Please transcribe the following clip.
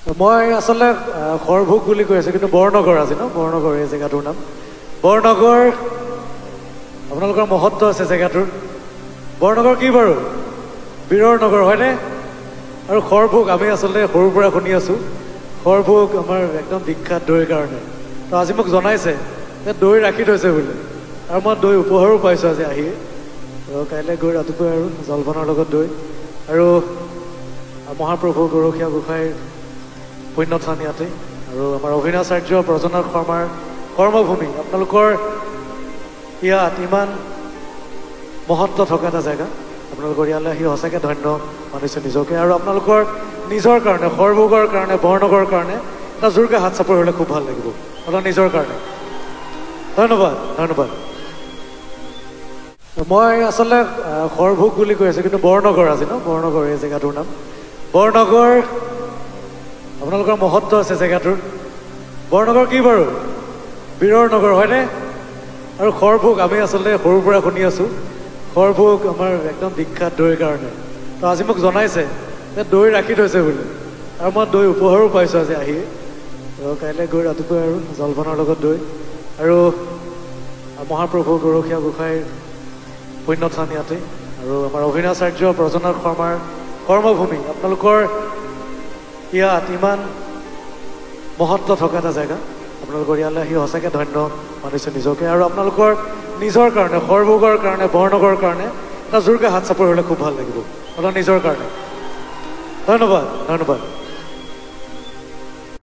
মই আসলে খৰভোগ বুলি কৈ আছো কিন্তু বৰনগৰ আজি ন বৰনগৰ এই জেগাটোৰ নাম বৰনগৰ আপোনালোকৰ মহত্ব আছে জেগাটোৰ বৰনগৰ কি বাৰু বীৰৰ নগৰ হয়নে আৰু খৰভোগ আমি আসলে সৰুৰ পৰা শুনি আছো খৰভোগ আমাৰ একদম বিখ্যাত দৈৰ কাৰণে তো আজি মোক জনাইছে যে দৈ ৰাখি থৈছে বুলি আৰু মই দৈ উপহাৰো পাইছো আজি আহি তো কাইলৈ গৈ ৰাতিপুৱা আৰু জলপানৰ লগত দৈ আৰু মহাপ্ৰভু গৰখীয়া গোসাঁইৰ পুণ্যস্থান ইয়াতে আৰু আমাৰ অভিনাচাৰ্য প্ৰজনাথ শৰ্মাৰ কৰ্মভূমি আপোনালোকৰ ইয়াত ইমান মহত্ব থকা এটা জেগা আপোনালোকৰ ইয়ালৈ আহি সঁচাকৈ ধন্য মানিছোঁ নিজকে আৰু আপোনালোকৰ নিজৰ কাৰণে খৰভোগৰ কাৰণে বৰনগৰৰ কাৰণে এটা জোৰকৈ হাত চাপৰি হ'লে খুব ভাল লাগিব আপোনাৰ নিজৰ কাৰণে ধন্যবাদ ধন্যবাদ মই আচলতে খৰভোগ বুলি কৈ আছো কিন্তু বৰনগৰ আজি ন বৰনগৰ এই জেগাটোৰ নাম বৰনগৰ আপোনালোকৰ মহত্ব আছে জেগাটোৰ বৰনগৰ কি বাৰু বীৰৰ নগৰ হয়নে আৰু খৰভোগ আমি আচলতে সৰুৰ পৰা শুনি আছো খৰভোগ আমাৰ একদম বিখ্যাত দৈৰ কাৰণে তো আজি মোক জনাইছে যে দৈ ৰাখি থৈছে বুলি আৰু মই দৈ উপহাৰো পাইছো আজি আহি তো কাইলৈ গৈ ৰাতিপুৱা আৰু জলপানৰ লগত দৈ আৰু মহাপ্ৰভু গৰখীয়া গোসাঁইৰ পুণ্যস্থান ইয়াতে আৰু আমাৰ অভিনাচাৰ্য প্ৰজনাথ শৰ্মাৰ কৰ্মভূমি আপোনালোকৰ ইয়াত ইমান মহত্ব থকা এটা জেগা আপোনালোকৰ ইয়ালৈ আহি সঁচাকৈ ধন্য মানিছোঁ নিজকে আৰু আপোনালোকৰ নিজৰ কাৰণে খৰভোগৰ কাৰণে বৰনগৰৰ কাৰণে এটা জোৰকৈ হাত চাপৰি হ'লে খুব ভাল লাগিব আপোনাৰ নিজৰ কাৰণে ধন্যবাদ ধন্যবাদ